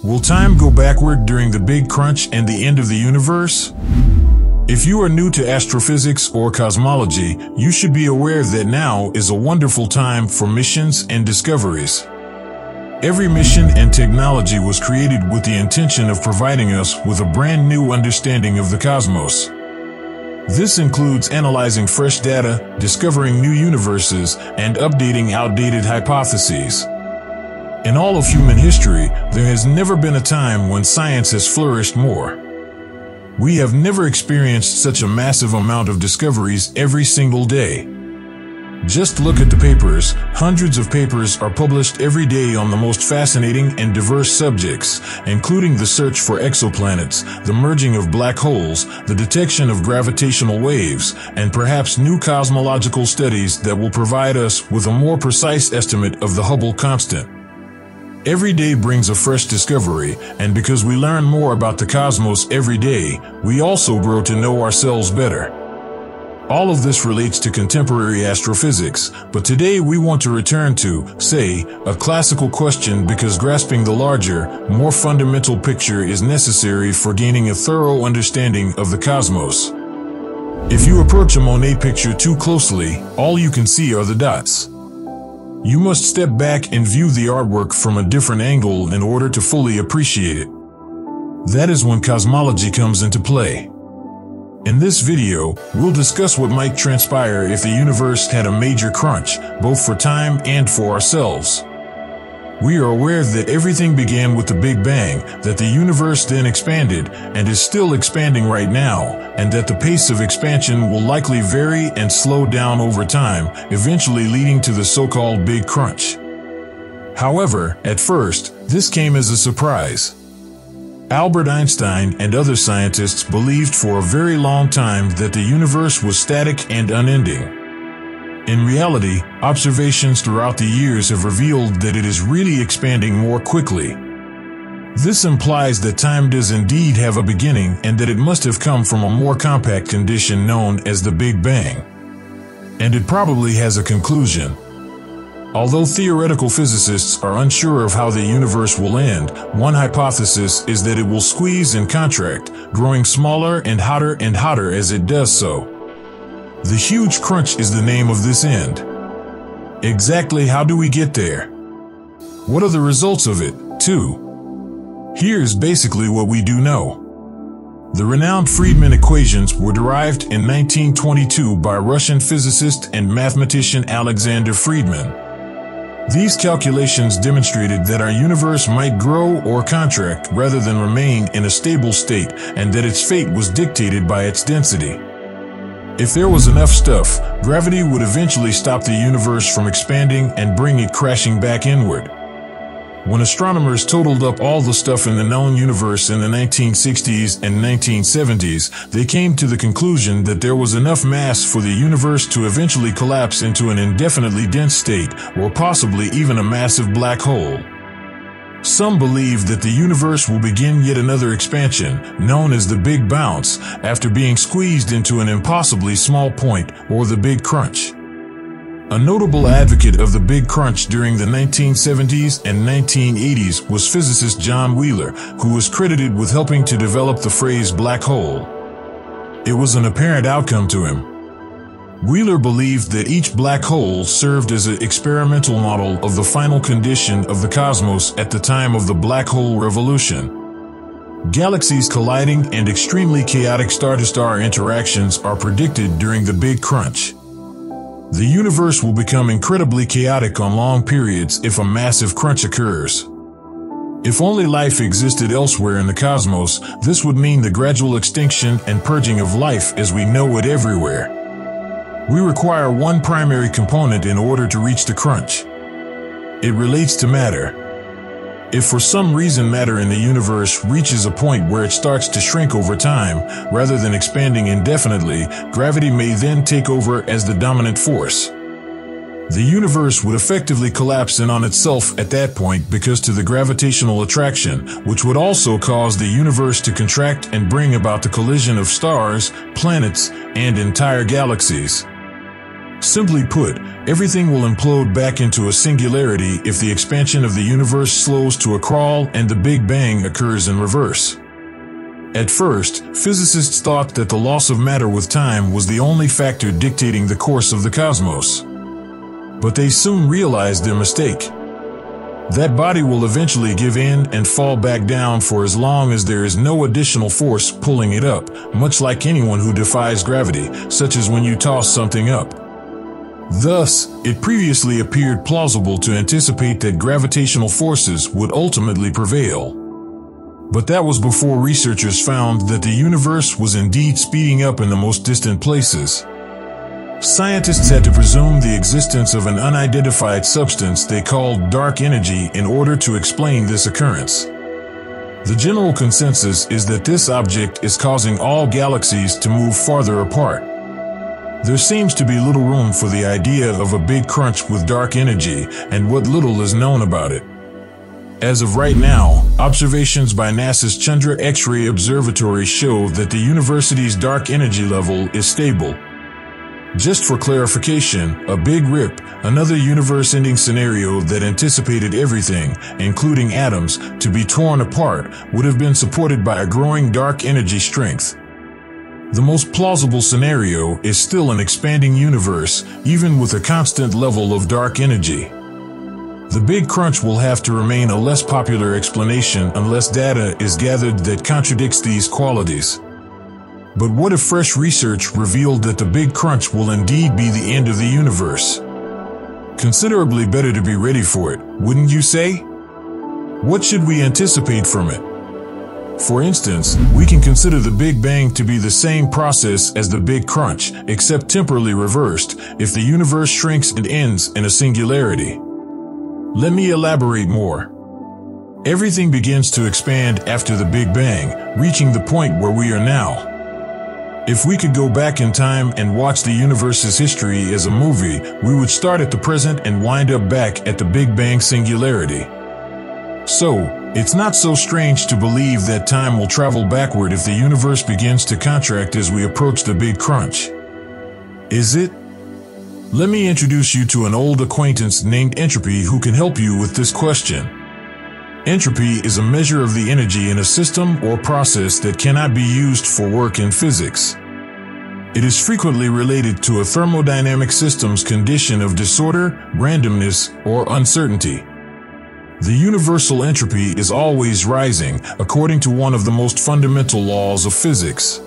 Will time go backward during the Big Crunch and the end of the universe? If you are new to astrophysics or cosmology, you should be aware that now is a wonderful time for missions and discoveries. Every mission and technology was created with the intention of providing us with a brand new understanding of the cosmos. This includes analyzing fresh data, discovering new universes, and updating outdated hypotheses. In all of human history, there has never been a time when science has flourished more. We have never experienced such a massive amount of discoveries every single day. Just look at the papers. Hundreds of papers are published every day on the most fascinating and diverse subjects, including the search for exoplanets, the merging of black holes, the detection of gravitational waves, and perhaps new cosmological studies that will provide us with a more precise estimate of the Hubble constant. Every day brings a fresh discovery, and because we learn more about the cosmos every day, we also grow to know ourselves better. All of this relates to contemporary astrophysics, but today we want to return to, say, a classical question because grasping the larger, more fundamental picture is necessary for gaining a thorough understanding of the cosmos. If you approach a Monet picture too closely, all you can see are the dots. You must step back and view the artwork from a different angle in order to fully appreciate it. That is when cosmology comes into play. In this video, we'll discuss what might transpire if the universe had a major crunch, both for time and for ourselves. We are aware that everything began with the Big Bang, that the universe then expanded and is still expanding right now, and that the pace of expansion will likely vary and slow down over time, eventually leading to the so-called Big Crunch. However, at first, this came as a surprise. Albert Einstein and other scientists believed for a very long time that the universe was static and unending. In reality, observations throughout the years have revealed that it is really expanding more quickly. This implies that time does indeed have a beginning and that it must have come from a more compact condition known as the Big Bang. And it probably has a conclusion. Although theoretical physicists are unsure of how the universe will end, one hypothesis is that it will squeeze and contract, growing smaller and hotter as it does so. The huge crunch is the name of this end. Exactly how do we get there? What are the results of it, too? Here's basically what we do know. The renowned Friedmann equations were derived in 1922 by Russian physicist and mathematician Alexander Friedmann. These calculations demonstrated that our universe might grow or contract rather than remain in a stable state, and that its fate was dictated by its density. If there was enough stuff, gravity would eventually stop the universe from expanding and bring it crashing back inward. When astronomers totaled up all the stuff in the known universe in the 1960s and 1970s, they came to the conclusion that there was enough mass for the universe to eventually collapse into an indefinitely dense state, or possibly even a massive black hole. Some believe that the universe will begin yet another expansion, known as the Big Bounce, after being squeezed into an impossibly small point, or the Big Crunch. A notable advocate of the Big Crunch during the 1970s and 1980s was physicist John Wheeler, who was credited with helping to develop the phrase black hole. It was an apparent outcome to him. Wheeler believed that each black hole served as an experimental model of the final condition of the cosmos at the time of the black hole revolution. Galaxies colliding and extremely chaotic star-to-star interactions are predicted during the Big Crunch. The universe will become incredibly chaotic on long periods if a massive crunch occurs. If only life existed elsewhere in the cosmos, this would mean the gradual extinction and purging of life as we know it everywhere. We require one primary component in order to reach the crunch. It relates to matter. If for some reason matter in the universe reaches a point where it starts to shrink over time, rather than expanding indefinitely, gravity may then take over as the dominant force. The universe would effectively collapse in on itself at that point because to the gravitational attraction, which would also cause the universe to contract and bring about the collision of stars, planets, and entire galaxies. Simply put, everything will implode back into a singularity if the expansion of the universe slows to a crawl and the Big Bang occurs in reverse. At first, physicists thought that the loss of matter with time was the only factor dictating the course of the cosmos. But they soon realized their mistake. That body will eventually give in and fall back down for as long as there is no additional force pulling it up, much like anyone who defies gravity, such as when you toss something up. Thus, it previously appeared plausible to anticipate that gravitational forces would ultimately prevail. But that was before researchers found that the universe was indeed speeding up in the most distant places. Scientists had to presume the existence of an unidentified substance they called dark energy in order to explain this occurrence. The general consensus is that this object is causing all galaxies to move farther apart. There seems to be little room for the idea of a big crunch with dark energy, and what little is known about it. As of right now, observations by NASA's Chandra X-ray Observatory show that the university's dark energy level is stable. Just for clarification, a Big Rip, another universe-ending scenario that anticipated everything, including atoms, to be torn apart, would have been supported by a growing dark energy strength. The most plausible scenario is still an expanding universe, even with a constant level of dark energy. The Big Crunch will have to remain a less popular explanation unless data is gathered that contradicts these qualities. But what if fresh research revealed that the Big Crunch will indeed be the end of the universe? Considerably better to be ready for it, wouldn't you say? What should we anticipate from it? For instance, we can consider the Big Bang to be the same process as the Big Crunch, except temporally reversed, if the universe shrinks and ends in a singularity. Let me elaborate more. Everything begins to expand after the Big Bang, reaching the point where we are now. If we could go back in time and watch the universe's history as a movie, we would start at the present and wind up back at the Big Bang singularity. So, it's not so strange to believe that time will travel backward if the universe begins to contract as we approach the Big Crunch. Is it? Let me introduce you to an old acquaintance named entropy who can help you with this question. Entropy is a measure of the energy in a system or process that cannot be used for work in physics. It is frequently related to a thermodynamic system's condition of disorder, randomness, or uncertainty. The universal entropy is always rising, according to one of the most fundamental laws of physics.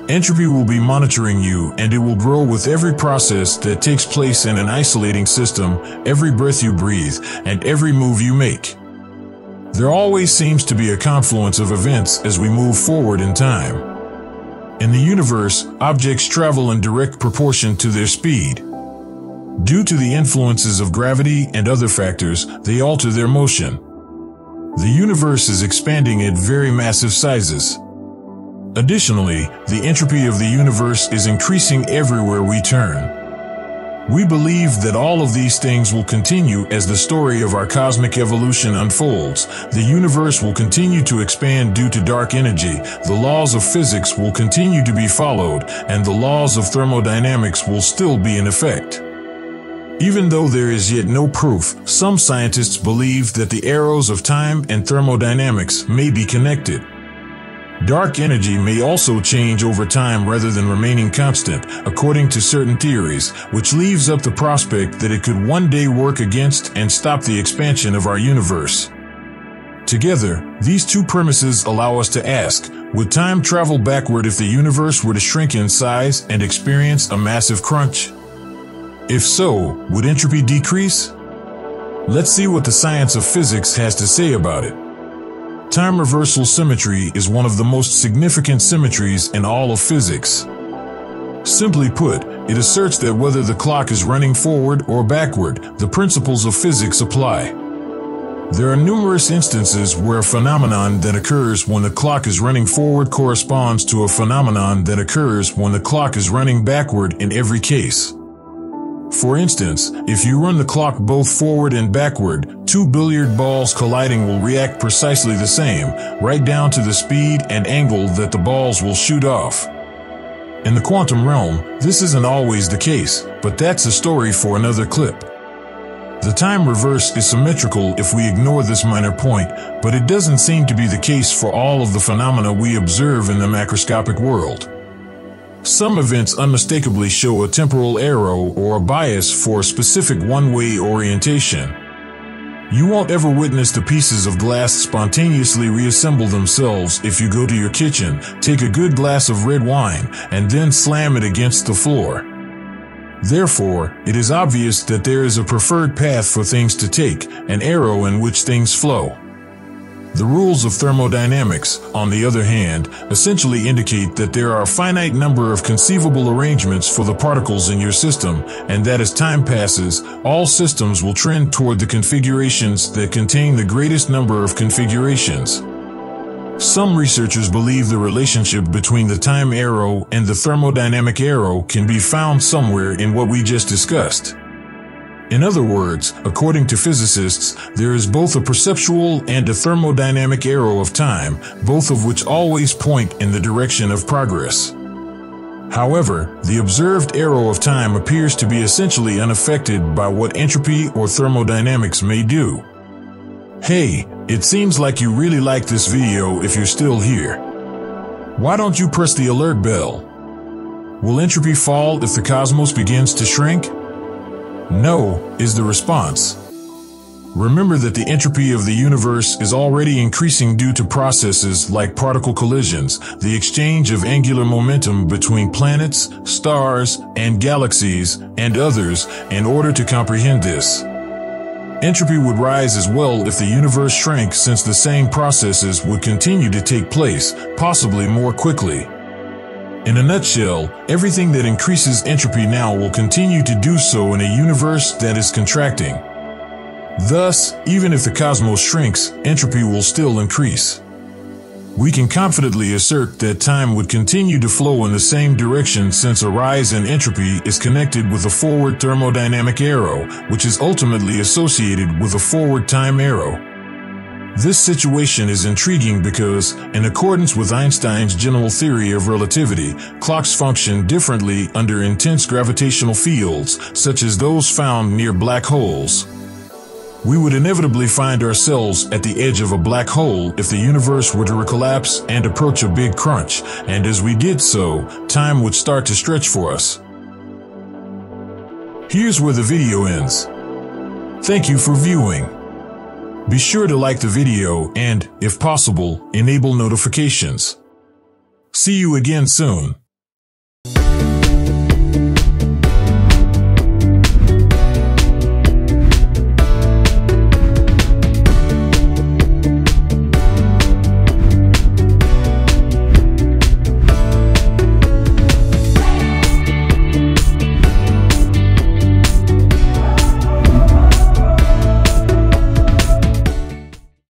Entropy will be monitoring you, and it will grow with every process that takes place in an isolating system, every breath you breathe, and every move you make. There always seems to be a confluence of events as we move forward in time. In the universe, objects travel in direct proportion to their speed. Due to the influences of gravity and other factors, they alter their motion. The universe is expanding at very massive sizes. Additionally, the entropy of the universe is increasing everywhere we turn. We believe that all of these things will continue as the story of our cosmic evolution unfolds. The universe will continue to expand due to dark energy, the laws of physics will continue to be followed, and the laws of thermodynamics will still be in effect. Even though there is yet no proof, some scientists believe that the arrows of time and thermodynamics may be connected. Dark energy may also change over time rather than remaining constant, according to certain theories, which leaves up the prospect that it could one day work against and stop the expansion of our universe. Together, these two premises allow us to ask, would time travel backward if the universe were to shrink in size and experience a massive crunch? If so, would entropy decrease? Let's see what the science of physics has to say about it. Time reversal symmetry is one of the most significant symmetries in all of physics. Simply put, it asserts that whether the clock is running forward or backward, the principles of physics apply. There are numerous instances where a phenomenon that occurs when the clock is running forward corresponds to a phenomenon that occurs when the clock is running backward in every case. For instance, if you run the clock both forward and backward, two billiard balls colliding will react precisely the same, right down to the speed and angle that the balls will shoot off. In the quantum realm, this isn't always the case, but that's a story for another clip. The time reverse is symmetrical if we ignore this minor point, but it doesn't seem to be the case for all of the phenomena we observe in the macroscopic world. Some events unmistakably show a temporal arrow or a bias for a specific one-way orientation. You won't ever witness the pieces of glass spontaneously reassemble themselves if you go to your kitchen, take a good glass of red wine, and then slam it against the floor. Therefore, it is obvious that there is a preferred path for things to take, an arrow in which things flow. The rules of thermodynamics, on the other hand, essentially indicate that there are a finite number of conceivable arrangements for the particles in your system, and that as time passes, all systems will trend toward the configurations that contain the greatest number of configurations. Some researchers believe the relationship between the time arrow and the thermodynamic arrow can be found somewhere in what we just discussed. In other words, according to physicists, there is both a perceptual and a thermodynamic arrow of time, both of which always point in the direction of progress. However, the observed arrow of time appears to be essentially unaffected by what entropy or thermodynamics may do. Hey, it seems like you really like this video if you're still here. Why don't you press the alert bell? Will entropy fall if the cosmos begins to shrink? No, is the response. Remember that the entropy of the universe is already increasing due to processes like particle collisions, the exchange of angular momentum between planets, stars, and galaxies, and others. In order to comprehend this, entropy would rise as well if the universe shrank, since the same processes would continue to take place, possibly more quickly. In a nutshell, everything that increases entropy now will continue to do so in a universe that is contracting. Thus, even if the cosmos shrinks, entropy will still increase. We can confidently assert that time would continue to flow in the same direction, since a rise in entropy is connected with a forward thermodynamic arrow, which is ultimately associated with a forward time arrow. This situation is intriguing because, in accordance with Einstein's general theory of relativity, clocks function differently under intense gravitational fields, such as those found near black holes. We would inevitably find ourselves at the edge of a black hole if the universe were to collapse and approach a big crunch, and as we did so, time would start to stretch for us. Here's where the video ends. Thank you for viewing. Be sure to like the video and, if possible, enable notifications. See you again soon.